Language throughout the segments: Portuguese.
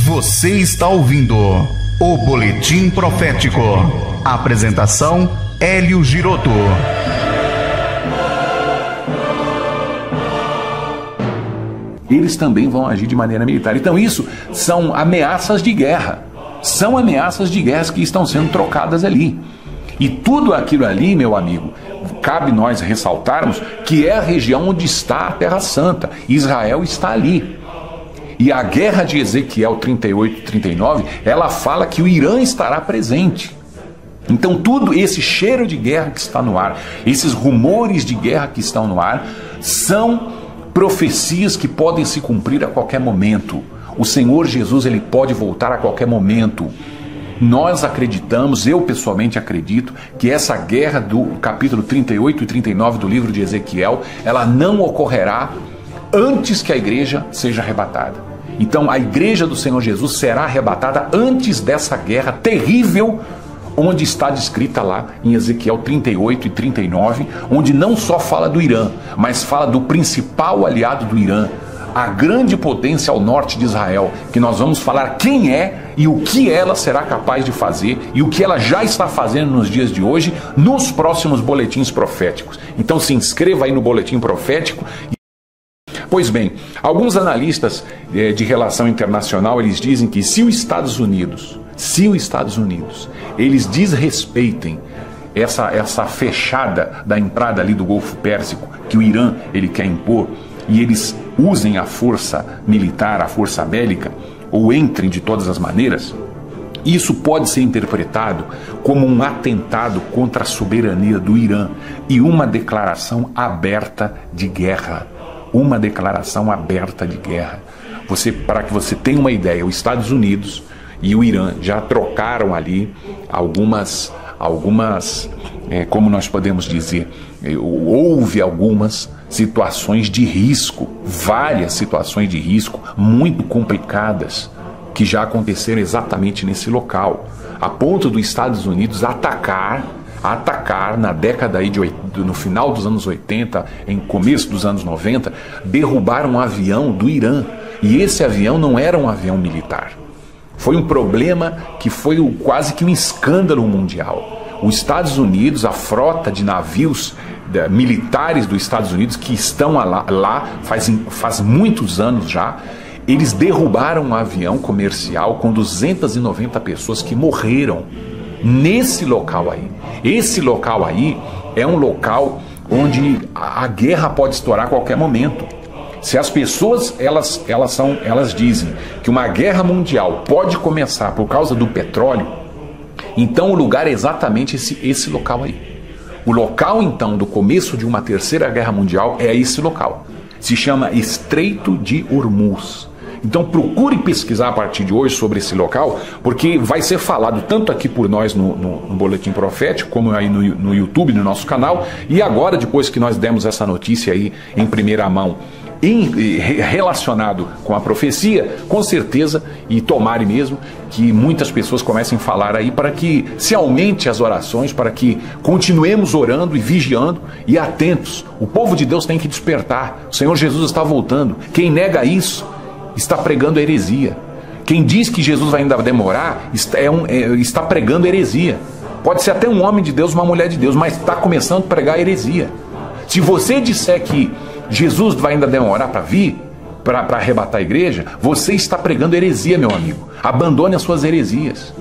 Você está ouvindo o Boletim Profético. Apresentação: Hélio Giroto. Eles também vão agir de maneira militar. Então isso são ameaças de guerra. São ameaças de guerra que estão sendo trocadas ali. E tudo aquilo ali, meu amigo, cabe nós ressaltarmos que é a região onde está a Terra Santa. Israel está ali. E a guerra de Ezequiel 38 e 39, ela fala que o Irã estará presente. Então tudo esse cheiro de guerra que está no ar, esses rumores de guerra que estão no ar, são profecias que podem se cumprir a qualquer momento. O Senhor Jesus, ele pode voltar a qualquer momento. Nós acreditamos, eu pessoalmente acredito, que essa guerra do capítulo 38 e 39 do livro de Ezequiel, ela não ocorrerá antes que a igreja seja arrebatada. Então a igreja do Senhor Jesus será arrebatada antes dessa guerra terrível, onde está descrita lá em Ezequiel 38 e 39, onde não só fala do Irã, mas fala do principal aliado do Irã, a grande potência ao norte de Israel, que nós vamos falar quem é e o que ela será capaz de fazer e o que ela já está fazendo nos dias de hoje, nos próximos boletins proféticos. Então se inscreva aí no Boletim Profético. Pois bem, alguns analistas de relação internacional, eles dizem que se os Estados Unidos, eles desrespeitem essa fechada da entrada ali do Golfo Pérsico, que o Irã ele quer impor, e eles usem a força militar, a força bélica, ou entrem de todas as maneiras, isso pode ser interpretado como um atentado contra a soberania do Irã e uma declaração aberta de guerra. Uma declaração aberta de guerra. Para que você tenha uma ideia, os Estados Unidos e o Irã já trocaram ali algumas como nós podemos dizer, houve algumas situações de risco, várias situações de risco muito complicadas que já aconteceram exatamente nesse local, a ponto dos Estados Unidos atacar na década aí no final dos anos 80, em começo dos anos 90, derrubaram um avião do Irã. E esse avião não era um avião militar. Foi um problema que foi quase que um escândalo mundial. Os Estados Unidos, a frota de navios militares dos Estados Unidos que estão lá faz muitos anos já, eles derrubaram um avião comercial com 290 pessoas que morreram nesse local aí. Esse local aí é um local onde a guerra pode estourar a qualquer momento. Se as pessoas elas dizem que uma guerra mundial pode começar por causa do petróleo, então o lugar é exatamente esse local aí. O local então do começo de uma terceira guerra mundial é esse local. Se chama Estreito de Hormuz. Então procure pesquisar a partir de hoje sobre esse local, porque vai ser falado tanto aqui por nós no Boletim Profético, como aí no YouTube, no nosso canal, e agora, depois que nós demos essa notícia aí em primeira mão, relacionado com a profecia, com certeza, e tomare mesmo, que muitas pessoas comecem a falar aí para que se aumente as orações, para que continuemos orando e vigiando e atentos. O povo de Deus tem que despertar. O Senhor Jesus está voltando. Quem nega isso está pregando heresia. Quem diz que Jesus vai ainda demorar está pregando heresia. Pode ser até um homem de Deus, uma mulher de Deus, mas está começando a pregar heresia. Se você disser que Jesus vai ainda demorar para vir, para arrebatar a igreja, você está pregando heresia, meu amigo. Abandone as suas heresias.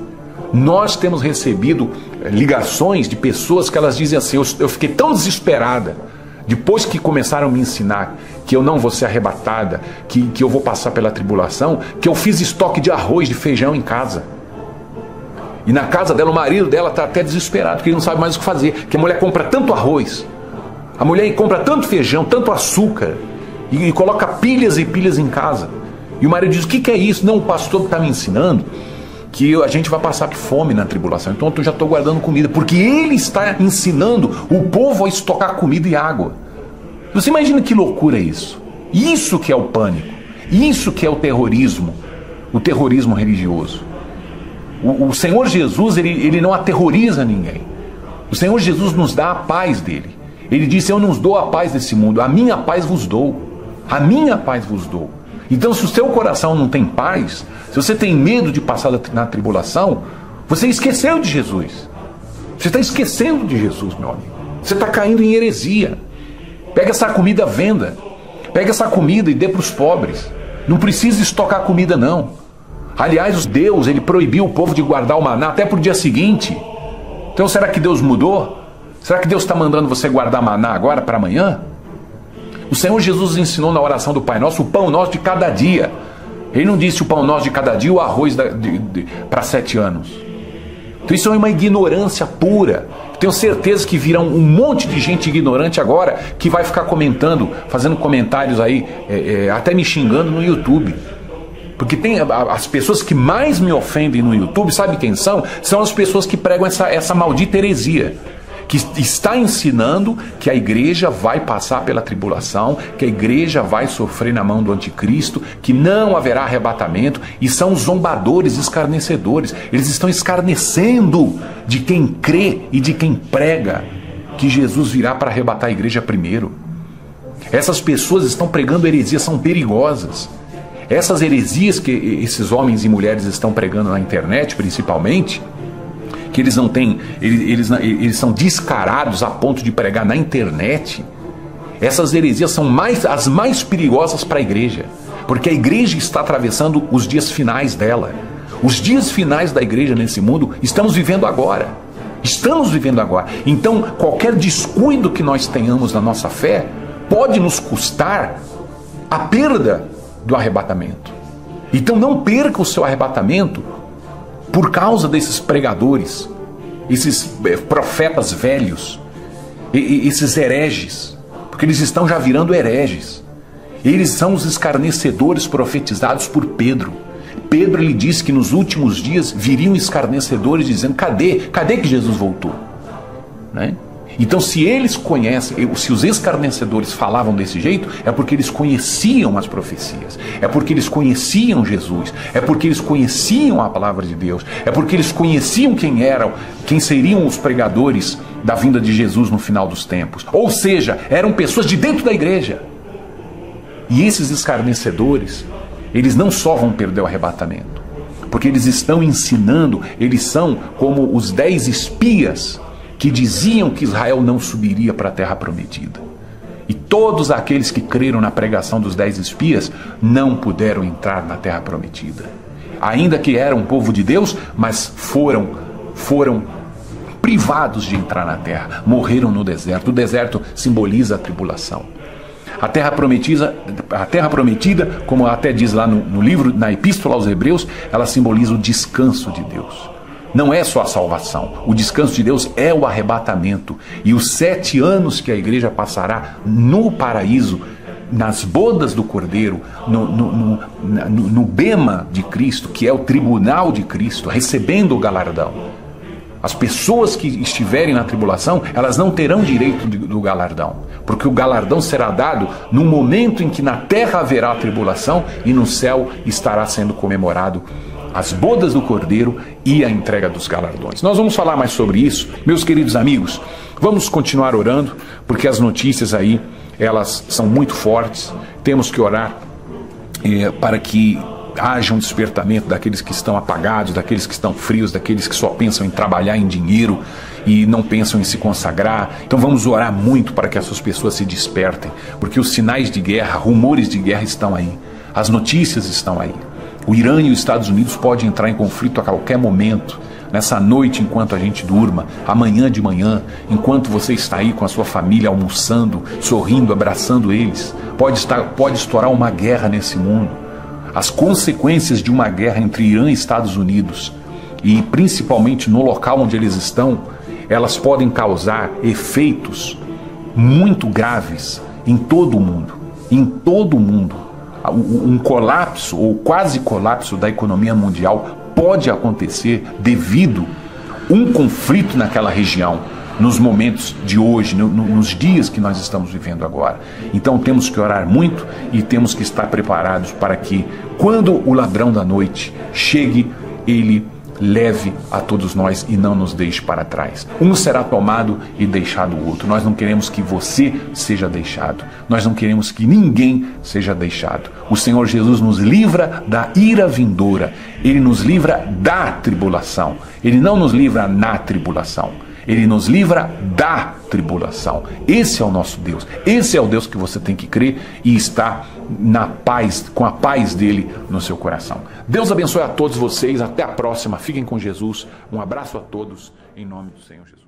Nós temos recebido ligações de pessoas que elas dizem assim: eu fiquei tão desesperada depois que começaram a me ensinar que eu não vou ser arrebatada, que eu vou passar pela tribulação, que eu fiz estoque de arroz, de feijão em casa. E na casa dela, o marido dela está até desesperado, porque ele não sabe mais o que fazer, que a mulher compra tanto arroz, a mulher compra tanto feijão, tanto açúcar, e coloca pilhas e pilhas em casa. E o marido diz: o que é isso? Não, o pastor está me ensinando que a gente vai passar fome na tribulação, então eu já estou guardando comida, porque ele está ensinando o povo a estocar comida e água. Você imagina que loucura é isso? Isso que é o pânico, isso que é o terrorismo religioso. O Senhor Jesus, ele não aterroriza ninguém. O Senhor Jesus nos dá a paz dele. Ele disse: eu não dou a paz desse mundo, a minha paz vos dou. A minha paz vos dou. Então, se o seu coração não tem paz, se você tem medo de passar na tribulação, você esqueceu de Jesus. Você está esquecendo de Jesus, meu amigo. Você está caindo em heresia. Pega essa comida à venda. Pega essa comida e dê para os pobres. Não precisa estocar comida, não. Aliás, Deus, ele proibiu o povo de guardar o maná até para o dia seguinte. Então, será que Deus mudou? Será que Deus está mandando você guardar maná agora para amanhã? O Senhor Jesus ensinou na oração do Pai Nosso o pão nosso de cada dia. Ele não disse o pão nosso de cada dia, o arroz para 7 anos. Então isso é uma ignorância pura. Tenho certeza que virão um monte de gente ignorante agora que vai ficar comentando, fazendo comentários aí, até me xingando no YouTube. Porque tem as pessoas que mais me ofendem no YouTube, sabe quem são? São as pessoas que pregam essa maldita heresia, que está ensinando que a igreja vai passar pela tribulação, que a igreja vai sofrer na mão do anticristo, que não haverá arrebatamento, e são zombadores, escarnecedores. Eles estão escarnecendo de quem crê e de quem prega que Jesus virá para arrebatar a igreja primeiro. Essas pessoas estão pregando heresias, são perigosas. Essas heresias que esses homens e mulheres estão pregando na internet, principalmente, que eles não têm, eles são descarados a ponto de pregar na internet. Essas heresias são as mais perigosas para a igreja, porque a igreja está atravessando os dias finais dela. Os dias finais da igreja nesse mundo estamos vivendo agora. Estamos vivendo agora. Então, qualquer descuido que nós tenhamos na nossa fé pode nos custar a perda do arrebatamento. Então, não perca o seu arrebatamento por causa desses pregadores, esses profetas velhos, esses hereges, porque eles estão já virando hereges. Eles são os escarnecedores profetizados por Pedro. Pedro lhe disse que nos últimos dias viriam escarnecedores dizendo: cadê que Jesus voltou? Né? Então, se eles conhecem, se os escarnecedores falavam desse jeito, é porque eles conheciam as profecias, é porque eles conheciam Jesus, é porque eles conheciam a palavra de Deus, é porque eles conheciam quem seriam os pregadores da vinda de Jesus no final dos tempos. Ou seja, eram pessoas de dentro da igreja. E esses escarnecedores, eles não só vão perder o arrebatamento, porque eles estão ensinando, eles são como os 10 espias que diziam que Israel não subiria para a terra prometida. E todos aqueles que creram na pregação dos 10 espias não puderam entrar na terra prometida. Ainda que eram povo de Deus, mas foram privados de entrar na terra. Morreram no deserto. O deserto simboliza a tribulação. A terra prometida, como até diz lá no livro, na Epístola aos Hebreus, ela simboliza o descanso de Deus. Não é só a salvação. O descanso de Deus é o arrebatamento. E os 7 anos que a igreja passará no paraíso, nas bodas do Cordeiro, no bema de Cristo, que é o tribunal de Cristo, recebendo o galardão. As pessoas que estiverem na tribulação, elas não terão direito do galardão, porque o galardão será dado no momento em que na terra haverá a tribulação e no céu estará sendo comemorado as bodas do Cordeiro e a entrega dos galardões. Nós vamos falar mais sobre isso, meus queridos amigos. Vamos continuar orando, porque as notícias aí, elas são muito fortes. Temos que orar para que haja um despertamento daqueles que estão apagados, daqueles que estão frios, daqueles que só pensam em trabalhar em dinheiro e não pensam em se consagrar. Então vamos orar muito para que essas pessoas se despertem, porque os sinais de guerra, rumores de guerra estão aí, as notícias estão aí. O Irã e os Estados Unidos podem entrar em conflito a qualquer momento, nessa noite enquanto a gente durma, amanhã de manhã, enquanto você está aí com a sua família almoçando, sorrindo, abraçando eles. Pode estourar uma guerra nesse mundo. As consequências de uma guerra entre Irã e Estados Unidos, e principalmente no local onde eles estão, elas podem causar efeitos muito graves em todo o mundo. Em todo o mundo. Um colapso ou quase colapso da economia mundial pode acontecer devido a um conflito naquela região, nos momentos de hoje, nos dias que nós estamos vivendo agora. Então temos que orar muito e temos que estar preparados para que, quando o ladrão da noite chegue, ele leve a todos nós e não nos deixe para trás. Um será tomado e deixado o outro. Nós não queremos que você seja deixado. Nós não queremos que ninguém seja deixado. O Senhor Jesus nos livra da ira vindoura. Ele nos livra da tribulação. Ele não nos livra na tribulação. Ele nos livra da tribulação. Esse é o nosso Deus. Esse é o Deus que você tem que crer e estar na paz, com a paz dele no seu coração. Deus abençoe a todos vocês. Até a próxima. Fiquem com Jesus. Um abraço a todos. Em nome do Senhor Jesus.